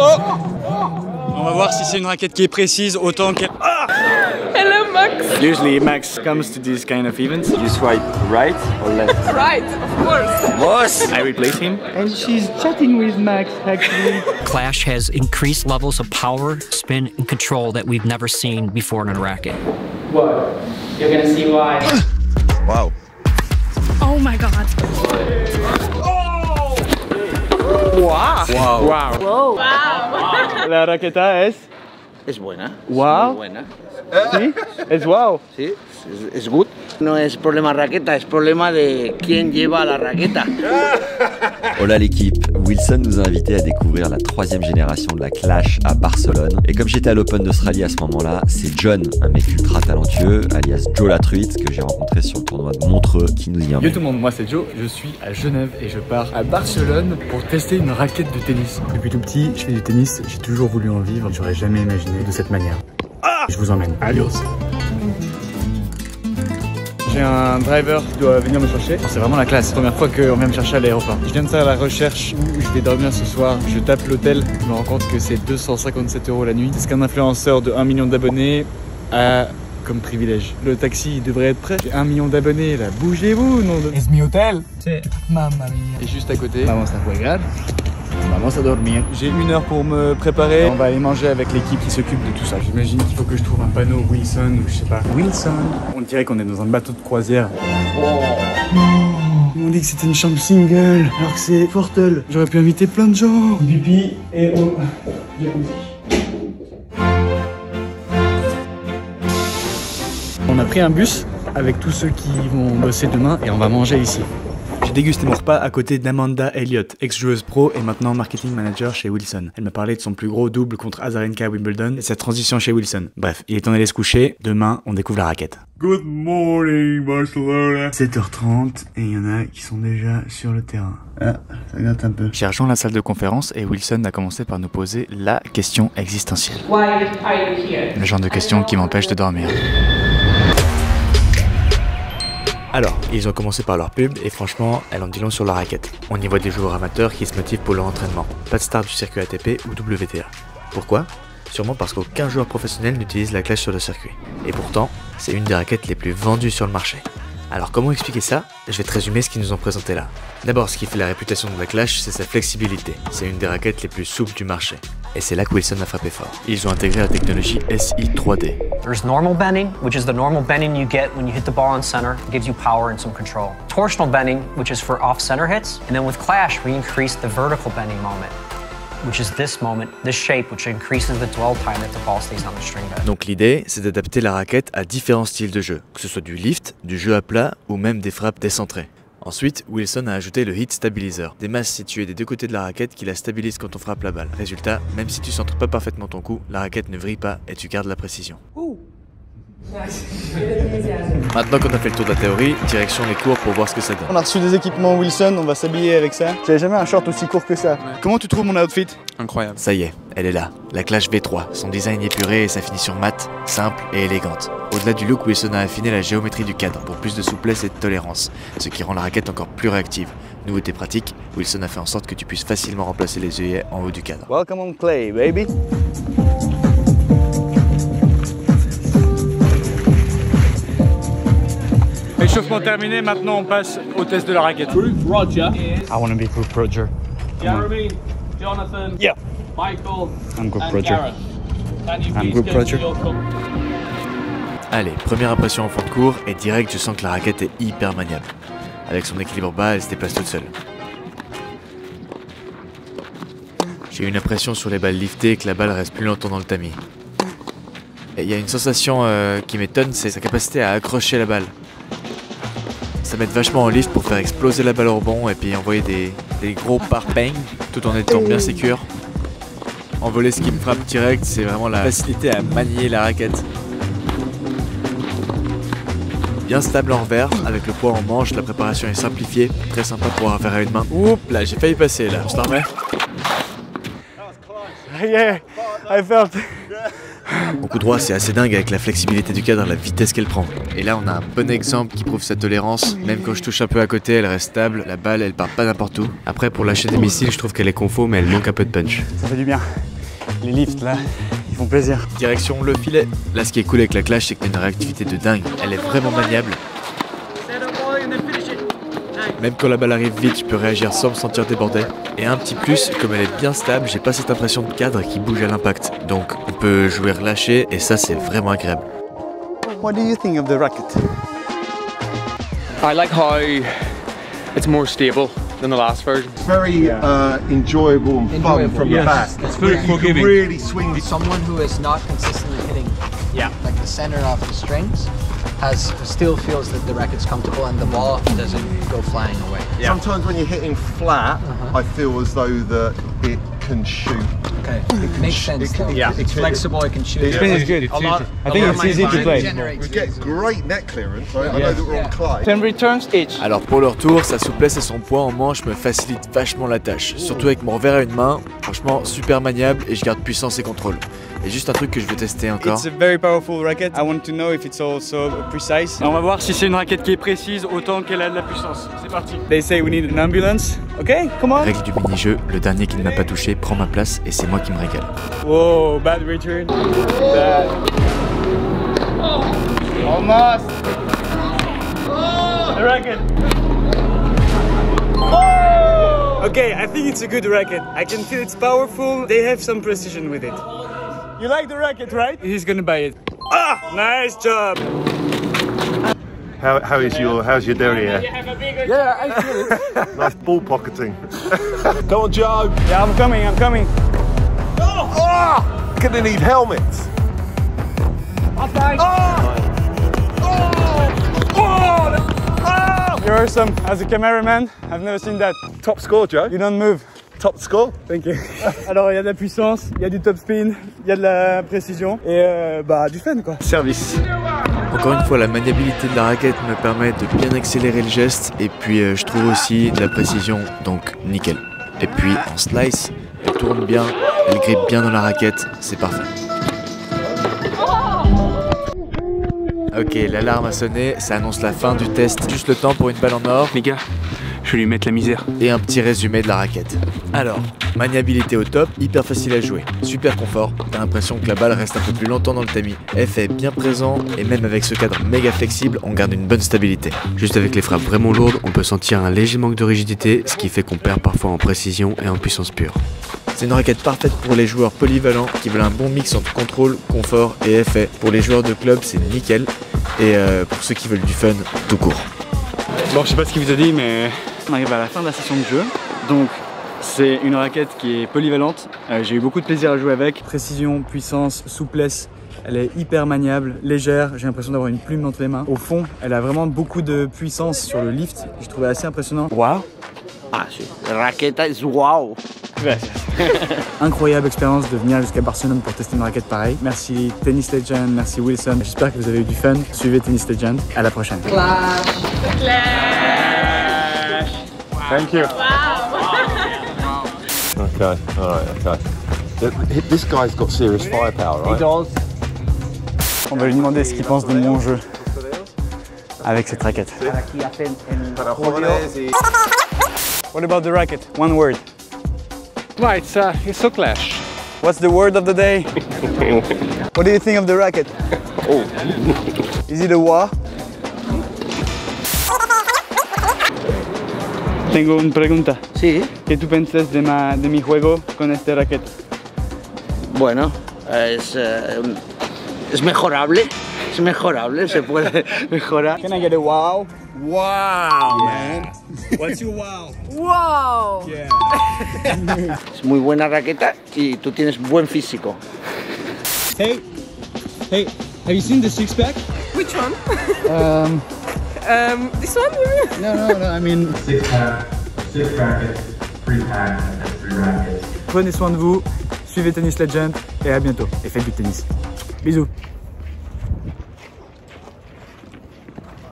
On va voir si c'est une raquette qui est précise autant qu'elle... Hello Max. Usually Max comes to these kind of events. You swipe right or left? Right, of course. Boss! I replace him. And she's chatting with Max, actually. Clash has increased levels of power, spin, and control that we've never seen before in a racket. What? You're gonna see why. Wow. Oh my god. Wow. Wow. Wow. Wow. La raqueta Es buena. Wow. Muy buena. sí, es wow. Sí, es good. No es problema raqueta, es problema de quién lleva la raqueta. Hola l'équipe, Wilson nous a invités à découvrir la 3e génération de la Clash à Barcelone. Et comme j'étais à l'Open d'Australie à ce moment-là, c'est John, un mec ultra talentueux, alias Joe la truite, que j'ai rencontré sur le tournoi de Montreux, qui nous y emmène. Yo tout le monde, moi c'est Joe, je suis à Genève et je pars à Barcelone pour tester une raquette de tennis. Depuis tout petit, je fais du tennis, j'ai toujours voulu en vivre, j'aurais jamais imaginé de cette manière. Je vous emmène, adios. J'ai un driver qui doit venir me chercher. C'est vraiment la classe. Première fois qu'on vient me chercher à l'aéroport. Je viens de faire la recherche où je vais dormir ce soir. Je tape l'hôtel. Je me rends compte que c'est 257 € la nuit. C'est ce qu'un influenceur de 1 million d'abonnés a comme privilège. Le taxi il devrait être prêt. J'ai 1 million d'abonnés là. Bougez-vous, non de... Es mi hotel. C'est mamma mia. Et juste à côté. Vamos a jugar. Vamos a dormir. J'ai 1 heure pour me préparer. On va aller manger avec l'équipe qui s'occupe de tout ça. J'imagine qu'il faut que je trouve un panneau Wilson ou je sais pas. Wilson. On dirait qu'on est dans un bateau de croisière. Ils m'ont dit que c'était une chambre single, alors que c'est Fortel. J'aurais pu inviter plein de gens. Pipi et on... On a pris un bus avec tous ceux qui vont bosser demain et on va manger ici. J'ai dégusté mon repas à côté d'Amanda Elliott, ex-joueuse pro et maintenant marketing manager chez Wilson. Elle m'a parlé de son plus gros double contre Azarenka à Wimbledon et sa transition chez Wilson. Bref, il est temps d'aller se coucher. Demain, on découvre la raquette. Good morning Barcelona. 7h30 et il y en a qui sont déjà sur le terrain. Ah, ça gratte un peu. J'ai rejoint la salle de conférence et Wilson a commencé par nous poser la question existentielle. Why are you here? Le genre de question qui m'empêche de dormir. Alors, ils ont commencé par leur pub et franchement, elle en dit long sur la raquette. On y voit des joueurs amateurs qui se motivent pour leur entraînement. Pas de star du circuit ATP ou WTA. Pourquoi ? Sûrement parce qu'aucun joueur professionnel n'utilise la Clash sur le circuit. Et pourtant, c'est une des raquettes les plus vendues sur le marché. Alors comment expliquer ça? Je vais te résumer ce qu'ils nous ont présenté là. D'abord, ce qui fait la réputation de la Clash, c'est sa flexibilité. C'est une des raquettes les plus souples du marché. Et c'est là que Wilson a frappé fort. Ils ont intégré la technologie SI 3D. There's normal bending, which is the normal bending you get when you hit the ball on center. It gives you power and some control. Torsional bending, which is for off-center hits. And then with Clash, we increased the vertical bending moment, which is this moment, this shape, which increases the dwell time that the ball stays on the string bed. Donc l'idée, c'est d'adapter la raquette à différents styles de jeu, que ce soit du lift, du jeu à plat ou même des frappes décentrées. Ensuite, Wilson a ajouté le Hit Stabilizer, des masses situées des deux côtés de la raquette qui la stabilisent quand on frappe la balle. Résultat, même si tu centres pas parfaitement ton coup, la raquette ne vrille pas et tu gardes la précision. Maintenant qu'on a fait le tour de la théorie, direction les cours pour voir ce que ça donne. On a reçu des équipements Wilson, on va s'habiller avec ça. J'avais jamais un short aussi court que ça. Ouais. Comment tu trouves mon outfit? Incroyable. Ça y est, elle est là. La Clash V3, son design épuré et sa finition mate, simple et élégante. Au-delà du look, Wilson a affiné la géométrie du cadre pour plus de souplesse et de tolérance, ce qui rend la raquette encore plus réactive. Nouveauté pratique, Wilson a fait en sorte que tu puisses facilement remplacer les œillets en haut du cadre. Welcome on clay, baby. Échauffement terminé, maintenant on passe au test de la raquette. Roger. I want to be Group Roger. Jeremy, Jonathan, Yeah. Michael, I'm Group and Roger. Gareth. Can you I'm please Group get to Roger. your cup? Allez, première impression en fond de cours, et direct je sens que la raquette est hyper maniable. Avec son équilibre bas, elle se déplace toute seule. J'ai une impression sur les balles liftées que la balle reste plus longtemps dans le tamis. Et il y a une sensation qui m'étonne, c'est sa capacité à accrocher la balle. Ça m'aide vachement en lift pour faire exploser la balle au rebond et puis envoyer des gros par-bang tout en étant bien sécure. En volley, ce qui me frappe direct, c'est vraiment la facilité à manier la raquette. Bien stable en revers, avec le poids en manche, la préparation est simplifiée, très sympa pour avoir à une main. Oups, là j'ai failli passer là, je t'en remets. Yeah, I felt. Mon coup droit c'est assez dingue avec la flexibilité du cadre, la vitesse qu'elle prend. Et là on a un bon exemple qui prouve sa tolérance. Même quand je touche un peu à côté, elle reste stable, la balle elle part pas n'importe où. Après pour lâcher des missiles, je trouve qu'elle est confo mais elle manque un peu de punch. Ça fait du bien. Les lifts là, ils font plaisir. Direction le filet. Là, ce qui est cool avec la Clash, c'est que t'as une réactivité de dingue. Elle est vraiment maniable. Même quand la balle arrive vite, je peux réagir sans me sentir débordé. Et un petit plus, comme elle est bien stable, j'ai pas cette impression de cadre qui bouge à l'impact. Donc on peut jouer relâché et ça c'est vraiment agréable. What do you think of the racket? I like how it's more stable than the last version. Very enjoyable and fun from the back. It's very forgiving. Really swing. Someone who is not consistently hitting like the center of the strings still feels that the racket's comfortable and the ball doesn't go flying away. Yeah. Sometimes when you're hitting flat, I feel as though that it can shoot. Okay, it makes sense. It's flexible, it can shoot. The spin is good. I think it's easy to play. We get great net clearance. Right? I know that we're on Clyde. 10 returns each. Alors pour leur tour, sa souplesse et son poids en manche me facilitent vachement la tâche. Surtout avec mon revers à une main, franchement super maniable et je garde puissance et contrôle. Et juste un truc que je veux tester encore. It's a very powerful racket. I want to know if it's also precise. On va voir si c'est une raquette qui est précise autant qu'elle a de la puissance. C'est parti. They say we need an ambulance. Okay, come on. Règle du mini-jeu, le dernier qui ne m'a pas touché prend ma place et c'est moi qui me régale. Whoa, bad return. Bad. Almost. The racket. Okay, I think it's a good racket. I can feel it's powerful. They have some precision with it. You like the racket, right? He's gonna buy it. Ah, nice job. How's your derriere? Yeah, I feel it. Nice ball pocketing. Come on, Joe. Yeah, I'm coming. Oh! Gonna need helmets. You're awesome. As a cameraman, I've never seen that. Top score, Joe. You don't move. Top score. Thank you. Alors il y a de la puissance, il y a du top spin, il y a de la précision et du fun quoi. Service. Encore une fois, la maniabilité de la raquette me permet de bien accélérer le geste et puis je trouve aussi de la précision, donc nickel. Et puis en slice, elle tourne bien, elle grippe bien dans la raquette, c'est parfait. Ok, l'alarme a sonné, ça annonce la fin du test. Juste le temps pour une balle en or. Les gars, je vais lui mettre la misère. Et un petit résumé de la raquette. Alors, maniabilité au top, hyper facile à jouer, super confort, t'as l'impression que la balle reste un peu plus longtemps dans le tamis. Effet est bien présent et même avec ce cadre méga flexible, on garde une bonne stabilité. Juste avec les frappes vraiment lourdes, on peut sentir un léger manque de rigidité, ce qui fait qu'on perd parfois en précision et en puissance pure. C'est une raquette parfaite pour les joueurs polyvalents qui veulent un bon mix entre contrôle, confort et effet. Pour les joueurs de club, c'est nickel. Et pour ceux qui veulent du fun, tout court. Bon, je sais pas ce qu'il vous a dit, mais on arrive à la fin de la session de jeu. Donc, c'est une raquette qui est polyvalente. J'ai eu beaucoup de plaisir à jouer avec. Précision, puissance, souplesse. Elle est hyper maniable, légère. J'ai l'impression d'avoir une plume entre les mains. Au fond, elle a vraiment beaucoup de puissance sur le lift. Je trouvais assez impressionnant. Waouh! Ah, sí. La raqueta es wow. Incroyable expérience de venir jusqu'à Barcelone pour tester une raquette pareille. Merci Tennis Legend, merci Wilson. J'espère que vous avez eu du fun. Suivez Tennis Legend. À la prochaine. Clash. Thank you. Wow. Okay, alright, okay. This guy's got serious firepower, right? He does. On va lui demander ce qu'il pense de mon jeu avec cette raquette. What about the racket? One word. Right, it's so Clash. What's the word of the day? What do you think of the racket? Oh. Is it a wow? Tengo una pregunta. Sí. ¿Qué tú piensas de mi juego con este racket? Bueno, es mejorable. Es mejorable, se puede mejorar. Can I get a wow? Wow, man. What's your wow? Wow. Yeah. Es muy buena raqueta y tú tienes buen físico. Hey, have you seen the six pack? Which one? This one? No, I mean... Six rackets, 3 packs, and 3 rackets. Prenez soin de vous, suivez Tennis Legend et à bientôt. Et faites du tennis. Bisous.